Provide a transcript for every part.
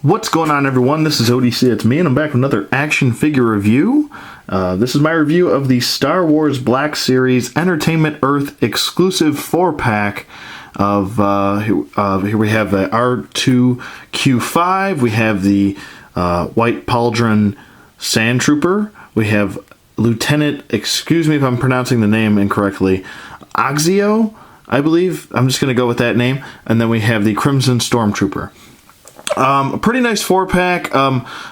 What's going on, everyone? This is ODC, it's me, and I'm back with another action figure review. This is my review of the Star Wars Black Series Entertainment Earth exclusive 4-pack of, here we have the R2-Q5, we have the White Pauldron Sand Trooper, we have Lieutenant, excuse me if I'm pronouncing the name incorrectly, Axio, I believe. I'm just going to go with that name. And then we have the Crimson Stormtrooper. A pretty nice 4-pack.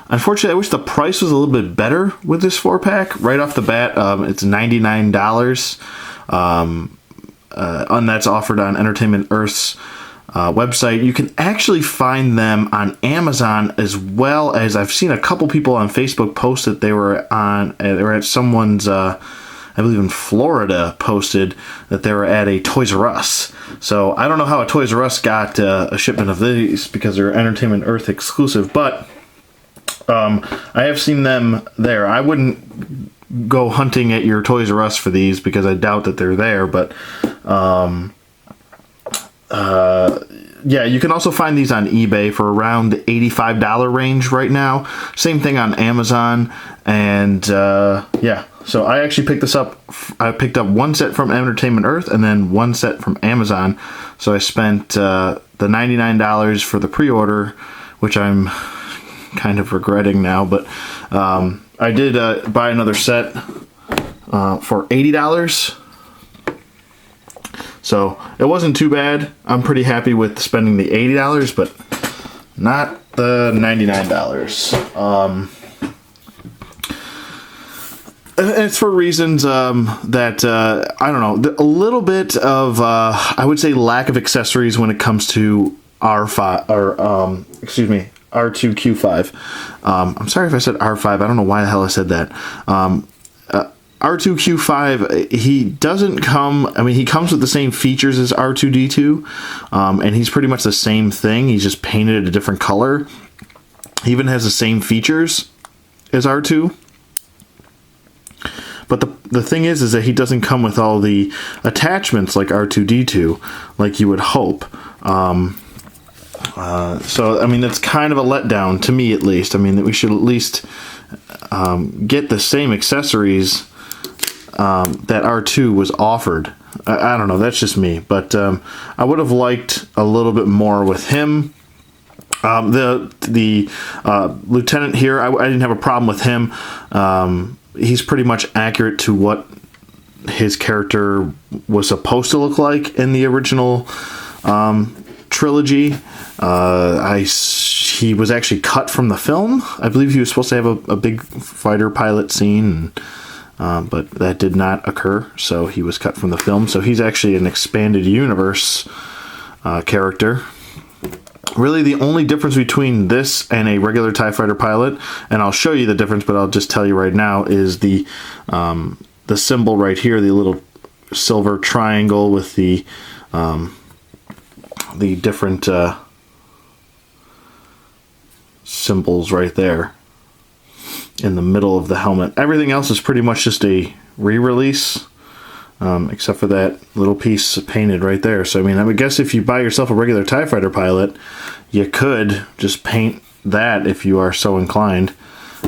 Unfortunately, I wish the price was a little bit better with this 4-pack. Right off the bat, it's $99. And that's offered on Entertainment Earth's website. You can actually find them on Amazon, as well as I've seen a couple people on Facebook post that they were at someone's, I believe in Florida, posted that they were at a Toys R Us. So I don't know how a Toys R Us got a shipment of these because they're Entertainment Earth exclusive, but I have seen them there. I wouldn't go hunting at your Toys R Us for these because I doubt that they're there, but yeah, you can also find these on eBay for around the $85 range right now. Same thing on Amazon, and yeah. So I actually picked this up. I picked up one set from Entertainment Earth and then one set from Amazon. So I spent the $99 for the pre-order, which I'm kind of regretting now. But I did buy another set for $80. So it wasn't too bad. I'm pretty happy with spending the $80, but not the $99. It's for reasons that, I don't know, a little bit of, I would say, lack of accessories when it comes to R5, or, excuse me, R2-Q5. I'm sorry if I said R5. I don't know why the hell I said that. R2-Q5, he doesn't come, I mean, he comes with the same features as R2-D2, and he's pretty much the same thing. He's just painted a different color. He even has the same features as R2. But the thing is that he doesn't come with all the attachments like R2-D2, like you would hope. So, I mean, that's kind of a letdown, to me at least. I mean, that we should at least get the same accessories that R2 was offered. I don't know, that's just me. But I would have liked a little bit more with him. The lieutenant here, I didn't have a problem with him. He's pretty much accurate to what his character was supposed to look like in the original trilogy. He was actually cut from the film. I believe he was supposed to have a big fighter pilot scene, but that did not occur, so he was cut from the film. So he's actually an expanded universe character. Really, the only difference between this and a regular TIE Fighter pilot, and I'll show you the difference, but I'll just tell you right now, is the symbol right here, the little silver triangle with the different symbols right there in the middle of the helmet. Everything else is pretty much just a re-release. Except for that little piece painted right there. So, I mean, I would guess if you buy yourself a regular TIE Fighter pilot, you could just paint that if you are so inclined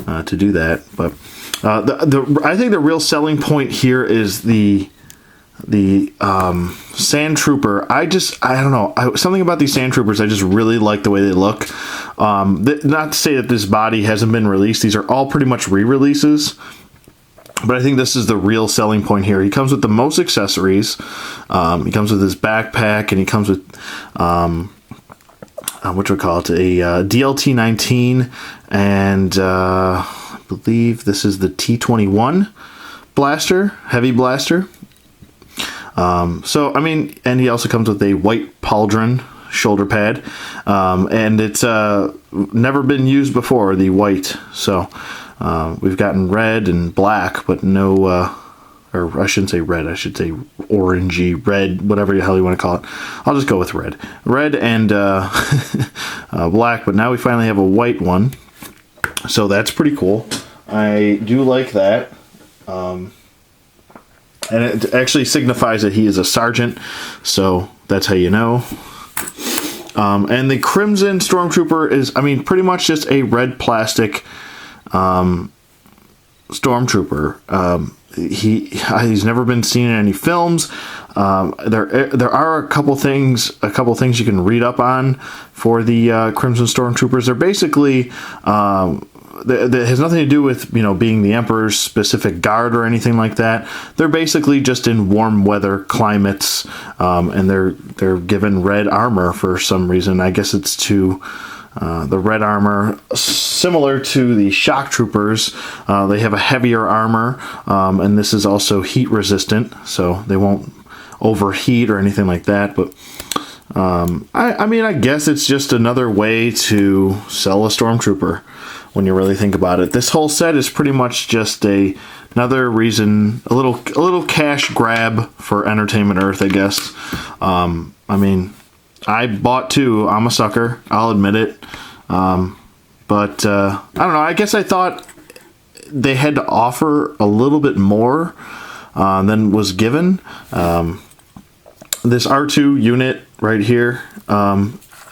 to do that. But I think the real selling point here is the Sand Trooper. I don't know. Something about these Sand Troopers, I just really like the way they look. Not to say that this body hasn't been released. These are all pretty much re-releases. But I think this is the real selling point here. He comes with the most accessories. He comes with his backpack, and he comes with, what do we call it, a DLT-19, and I believe this is the T-21 blaster, heavy blaster. So, I mean, and he also comes with a White Pauldron shoulder pad, and it's never been used before, the white, so... we've gotten red and black, but no, or I shouldn't say red, I should say orangey, red, whatever the hell you want to call it. I'll just go with red. Red and black, but now we finally have a white one. So that's pretty cool. I do like that. And it actually signifies that he is a sergeant, so that's how you know. And the Crimson Stormtrooper is, I mean, pretty much just a red plastic Stormtrooper. He's never been seen in any films. There are a couple things you can read up on for the Crimson Stormtroopers. They're basically that has nothing to do with, you know, being the Emperor's specific guard or anything like that. They're basically just in warm weather climates, and they're given red armor for some reason. I guess it's to the red armor, similar to the shock troopers. They have a heavier armor, and this is also heat resistant, so they won't overheat or anything like that. But I mean, I guess it's just another way to sell a Stormtrooper when you really think about it. This whole set is pretty much just another reason, a little cash grab for Entertainment Earth, I guess. I mean, I bought two. I'm a sucker, I'll admit it. But I don't know, I guess I thought they had to offer a little bit more than was given. This R2 unit right here,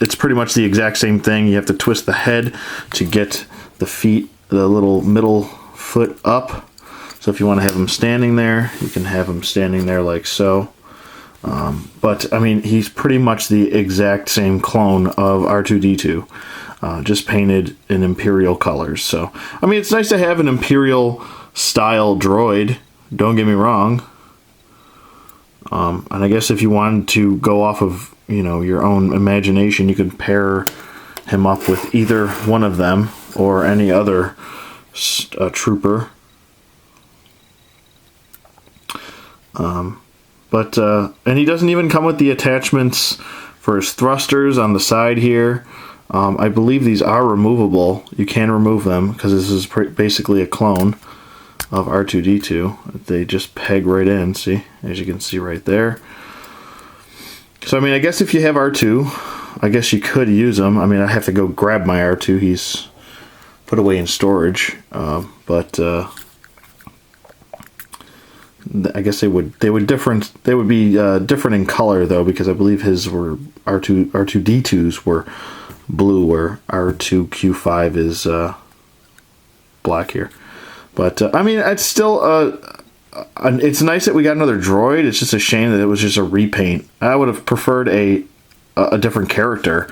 it's pretty much the exact same thing. You have to twist the head to get the feet, the little middle foot up. So if you want to have him standing there, you can have him standing there like so. But I mean, he's pretty much the exact same clone of R2-D2, just painted in Imperial colors. So I mean, it's nice to have an Imperial style droid, don't get me wrong. And I guess if you wanted to go off of, you know, your own imagination, you could pair him up with either one of them or any other trooper. And he doesn't even come with the attachments for his thrusters on the side here. I believe these are removable. You can remove them because this is basically a clone of R2-D2. They just peg right in, see, as you can see right there. So I mean, I guess if you have R2, I guess you could use him. I mean, I have to go grab my R2. He's put away in storage, but I guess they would be different in color though, because I believe his were R2-D2s were blue, where R2-Q5 is black here. But I mean, it's still it's nice that we got another droid. It's just a shame that it was just a repaint. I would have preferred a different character,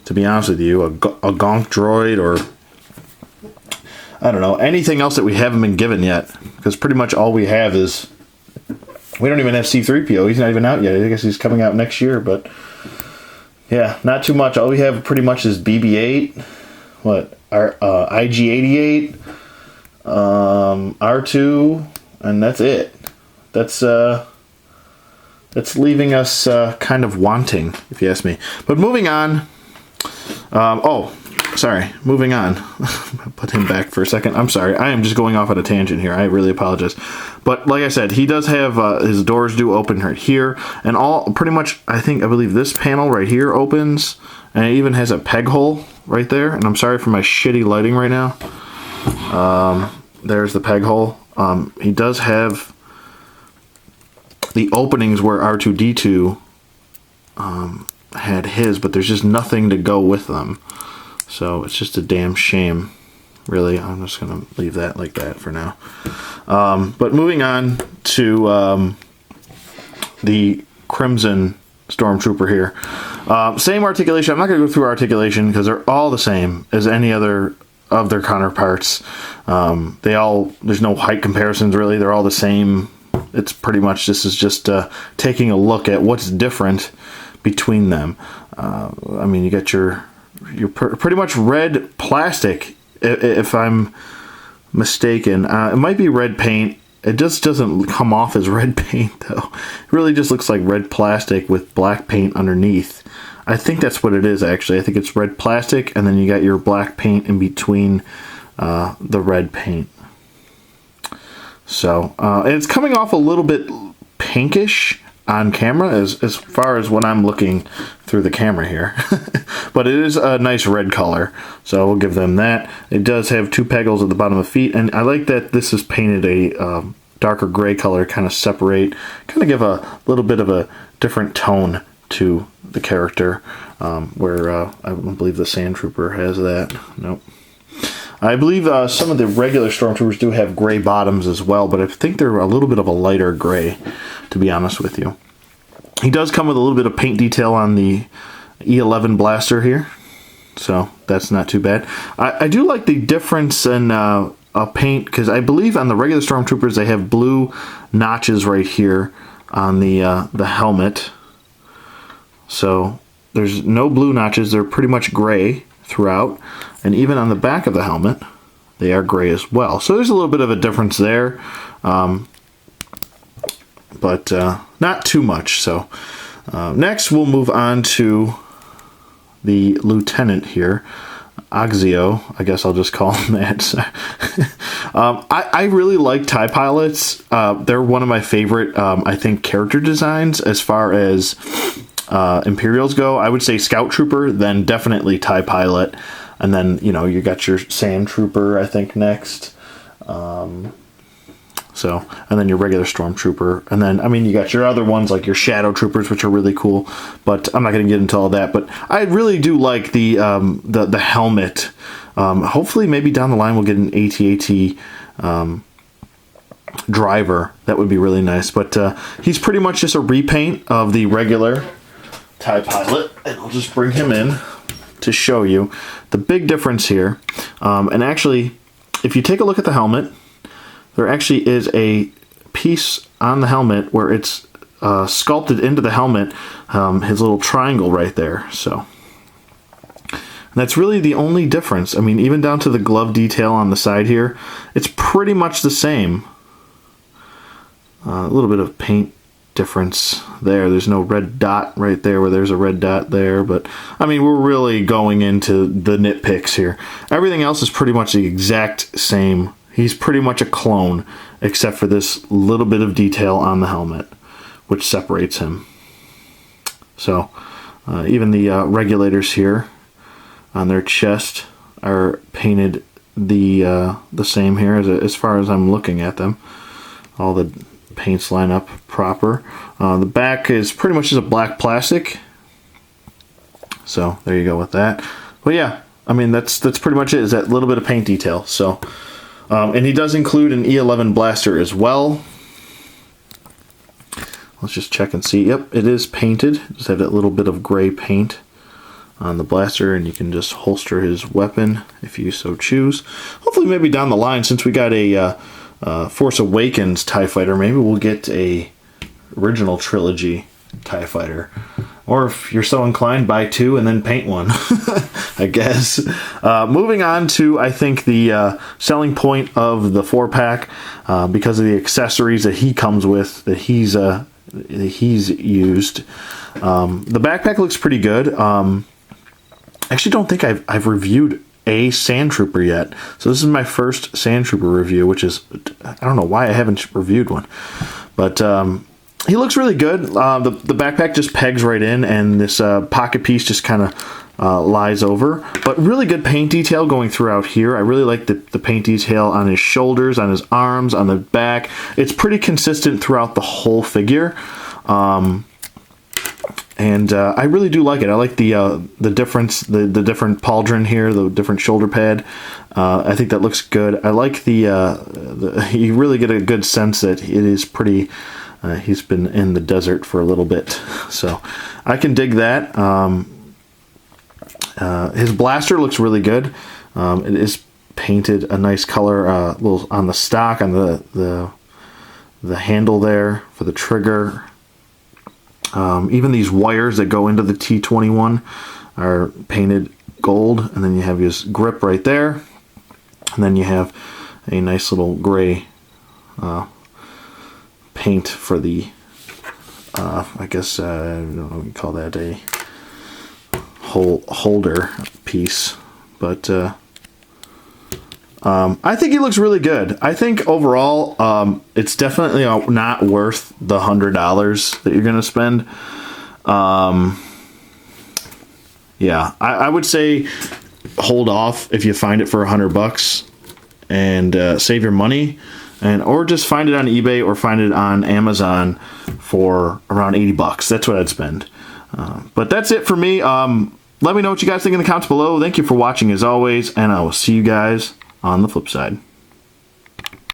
to be honest with you, a Gonk droid, or I don't know, anything else that we haven't been given yet, because pretty much all we have is, we don't even have C-3PO. He's not even out yet. I guess he's coming out next year, but yeah, not too much. All we have pretty much is BB-8, our IG-88, R2, and that's it. That's leaving us kind of wanting, if you ask me. But moving on. Moving on. Put him back for a second. I'm sorry. I am just going off on a tangent here. I really apologize. But like I said, he does have his doors do open right here, and pretty much I believe this panel right here opens, and it even has a peg hole right there. And I'm sorry for my shitty lighting right now. There's the peg hole. He does have the openings where R2-D2 had his, but there's just nothing to go with them. So it's just a damn shame, really. I'm just going to leave that like that for now. But moving on to the Crimson Stormtrooper here. Same articulation. I'm not going to go through articulation because they're all the same as any other of their counterparts. There's no height comparisons really. They're all the same. It's pretty much, this is just taking a look at what's different between them. I mean, you got your pretty much red plastic, if I'm mistaken. It might be red paint. It just doesn't come off as red paint though. It really just looks like red plastic with black paint underneath. I think that's what it is actually. I think it's red plastic, and then you got your black paint in between the red paint. So and it's coming off a little bit pinkish on camera as far as when I'm looking through the camera here. But it is a nice red color, so we'll give them that. It does have two peg holes at the bottom of the feet, and I like that this is painted a darker gray color, kind of separate, kind of give a little bit of a different tone to the character, where I believe the Sand Trooper has that. Nope. I believe some of the regular Stormtroopers do have gray bottoms as well, but I think they're a little bit of a lighter gray, to be honest with you. He does come with a little bit of paint detail on the E11 blaster here, so that's not too bad. I do like the difference in paint, because I believe on the regular Stormtroopers they have blue notches right here on the helmet. So there's no blue notches, they're pretty much gray throughout, and even on the back of the helmet they are gray as well. So there's a little bit of a difference there, but not too much. So next we'll move on to the lieutenant here, Oxio, I guess I'll just call him that. I really like TIE pilots. They're one of my favorite, I think, character designs as far as Imperials go. I would say Scout Trooper, then definitely TIE pilot, and then, you know, you got your Sand Trooper, I think, next. So, and then your regular Stormtrooper, and then, I mean, you got your other ones like your Shadow Troopers, which are really cool, but I'm not going to get into all that. But I really do like the helmet. Hopefully, maybe down the line we'll get an AT-AT driver. That would be really nice. But he's pretty much just a repaint of the regular TIE pilot, and I'll just bring him in to show you the big difference here. And actually, if you take a look at the helmet, there actually is a piece on the helmet where it's sculpted into the helmet, his little triangle right there. So that's really the only difference. I mean, even down to the glove detail on the side here, it's pretty much the same. A little bit of paint difference there. There's no red dot right there where there's a red dot there, but I mean, we're really going into the nitpicks here. Everything else is pretty much the exact same. He's pretty much a clone, except for this little bit of detail on the helmet, which separates him. So, even the regulators here on their chest are painted the same here as far as I'm looking at them. All the paints line up proper. The back is pretty much just a black plastic. So there you go with that. But yeah, I mean, that's pretty much it, is that little bit of paint detail. So. And he does include an E11 blaster as well. Let's just check and see. Yep, it is painted. Just have that little bit of gray paint on the blaster, and you can just holster his weapon if you so choose. Hopefully, maybe down the line, since we got a Force Awakens TIE fighter, maybe we'll get a original trilogy TIE fighter. Or if you're so inclined, buy two and then paint one, I guess. Moving on to, I think, the selling point of the 4-pack, because of the accessories that he comes with, that he's used. The backpack looks pretty good. I actually don't think I've reviewed a Sand Trooper yet. So this is my first Sand Trooper review, which is, I don't know why I haven't reviewed one. But he looks really good. The backpack just pegs right in, and this pocket piece just kind of lies over. But really good paint detail going throughout here. I really like the paint detail on his shoulders, on his arms, on the back. It's pretty consistent throughout the whole figure. And I really do like it. I like the difference, the different pauldron here, the different shoulder pad. I think that looks good. I like you really get a good sense that it is pretty. He's been in the desert for a little bit, so I can dig that. His blaster looks really good. It is painted a nice color, little on the stock, on the handle there for the trigger. Even these wires that go into the T-21 are painted gold, and then you have his grip right there, and then you have a nice little gray paint for the I guess I don't know what you call that, a holder piece, but I think he looks really good. I think overall it's definitely not worth the $100 that you're gonna spend. Yeah, I would say hold off if you find it for $100 and save your money. Or just find it on eBay or find it on Amazon for around $80. That's what I'd spend. But that's it for me. Let me know what you guys think in the comments below. Thank you for watching as always, and I will see you guys on the flip side.